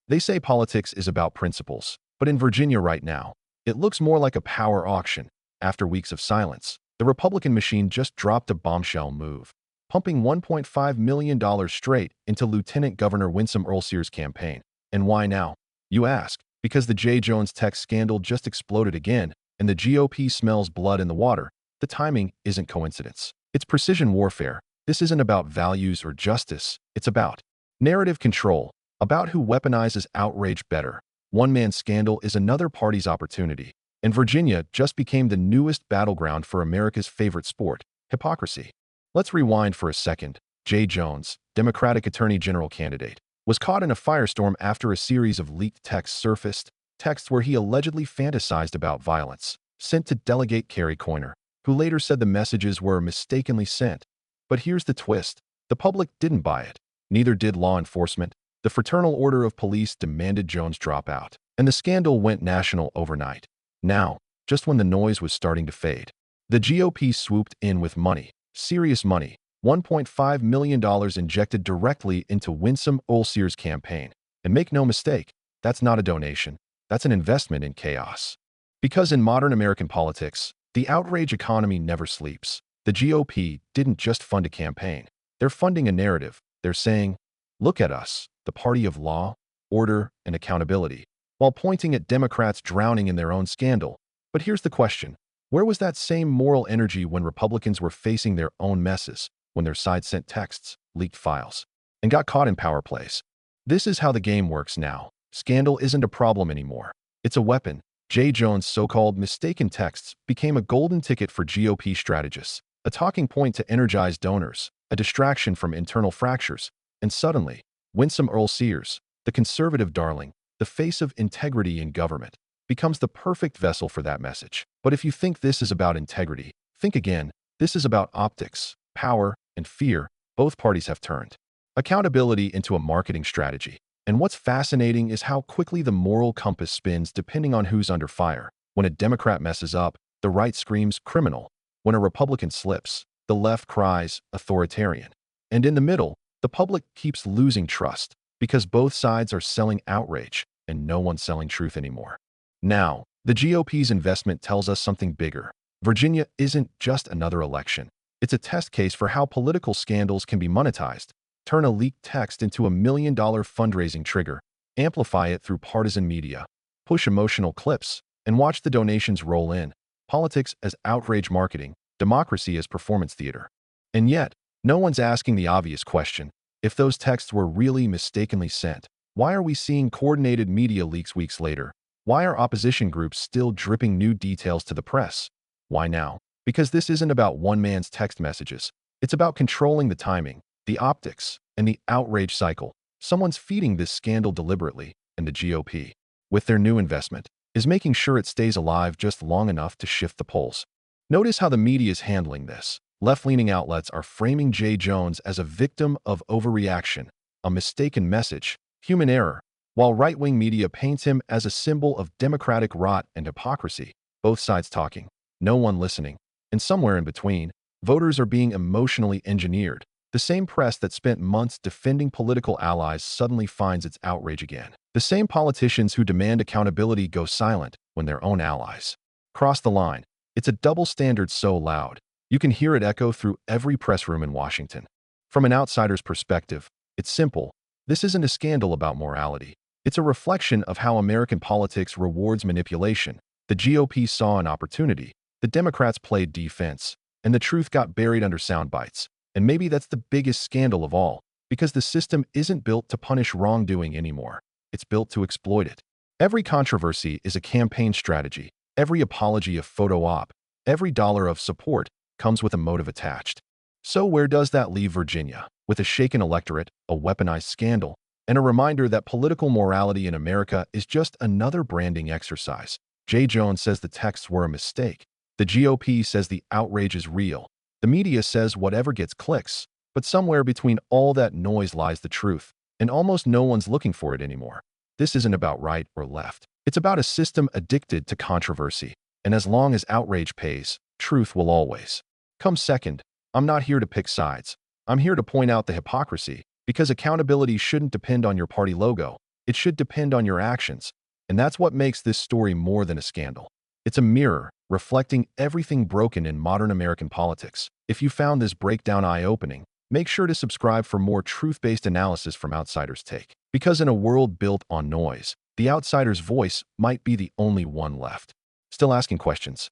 They say politics is about principles, but in Virginia right now, it looks more like a power auction. After weeks of silence, the Republican machine just dropped a bombshell move, pumping $1.5 million straight into Lieutenant Governor Winsome Earle-Sears' campaign. And why now, you ask? Because the J. Jones text scandal just exploded again, and the GOP smells blood in the water. The timing isn't coincidence. It's precision warfare. This isn't about values or justice. It's about narrative control, about who weaponizes outrage better. One man's scandal is another party's opportunity. And Virginia just became the newest battleground for America's favorite sport, hypocrisy. Let's rewind for a second. J. Jones, Democratic Attorney General candidate, was caught in a firestorm after a series of leaked texts surfaced, texts where he allegedly fantasized about violence, sent to Delegate Kerry Coyner, who later said the messages were mistakenly sent. But here's the twist. The public didn't buy it. Neither did law enforcement. The Fraternal Order of Police demanded Jones drop out, and the scandal went national overnight. Now, just when the noise was starting to fade, the GOP swooped in with money, serious money, $1.5 million injected directly into Winsome Earle-Sears' campaign. And make no mistake, that's not a donation. That's an investment in chaos. Because in modern American politics, the outrage economy never sleeps. The GOP didn't just fund a campaign. They're funding a narrative. They're saying, look at us, the party of law, order, and accountability, while pointing at Democrats drowning in their own scandal. But here's the question. Where was that same moral energy when Republicans were facing their own messes, when their side sent texts, leaked files, and got caught in power plays? This is how the game works now. Scandal isn't a problem anymore. It's a weapon. J. Jones' so-called mistaken texts became a golden ticket for GOP strategists, a talking point to energize donors, a distraction from internal fractures, and suddenly, Winsome Earle-Sears, the conservative darling, the face of integrity in government, becomes the perfect vessel for that message. But if you think this is about integrity, think again. This is about optics, power, and fear. Both parties have turned accountability into a marketing strategy. And what's fascinating is how quickly the moral compass spins depending on who's under fire. When a Democrat messes up, the right screams criminal. When a Republican slips, the left cries authoritarian. And in the middle, the public keeps losing trust because both sides are selling outrage and no one's selling truth anymore. Now, the GOP's investment tells us something bigger. Virginia isn't just another election. It's a test case for how political scandals can be monetized. Turn a leaked text into $1 million fundraising trigger, amplify it through partisan media, push emotional clips, and watch the donations roll in. Politics as outrage marketing, democracy as performance theater. And yet, no one's asking the obvious question. If those texts were really mistakenly sent, why are we seeing coordinated media leaks weeks later? Why are opposition groups still dripping new details to the press? Why now? Because this isn't about one man's text messages. It's about controlling the timing, the optics, and the outrage cycle. Someone's feeding this scandal deliberately, and the GOP, with their new investment, is making sure it stays alive just long enough to shift the polls. Notice how the media is handling this. Left-leaning outlets are framing J. Jones as a victim of overreaction, a mistaken message, human error, while right-wing media paints him as a symbol of democratic rot and hypocrisy. Both sides talking, no one listening. And somewhere in between, voters are being emotionally engineered. The same press that spent months defending political allies suddenly finds its outrage again. The same politicians who demand accountability go silent when their own allies cross the line. It's a double standard so loud, you can hear it echo through every press room in Washington. From an outsider's perspective, it's simple. This isn't a scandal about morality. It's a reflection of how American politics rewards manipulation. The GOP saw an opportunity. The Democrats played defense, and the truth got buried under sound bites. And maybe that's the biggest scandal of all, because the system isn't built to punish wrongdoing anymore. It's built to exploit it. Every controversy is a campaign strategy. Every apology a photo op. Every dollar of support comes with a motive attached. So where does that leave Virginia? With a shaken electorate, a weaponized scandal, and a reminder that political morality in America is just another branding exercise. J. Jones says the texts were a mistake. The GOP says the outrage is real. The media says whatever gets clicks. But somewhere between all that noise lies the truth, and almost no one's looking for it anymore. This isn't about right or left. It's about a system addicted to controversy. And as long as outrage pays, truth will always come second. I'm not here to pick sides. I'm here to point out the hypocrisy, because accountability shouldn't depend on your party logo. It should depend on your actions, and that's what makes this story more than a scandal. It's a mirror, reflecting everything broken in modern American politics. If you found this breakdown eye-opening, make sure to subscribe for more truth-based analysis from Outsider's Take. Because in a world built on noise, the outsider's voice might be the only one left. Still asking questions?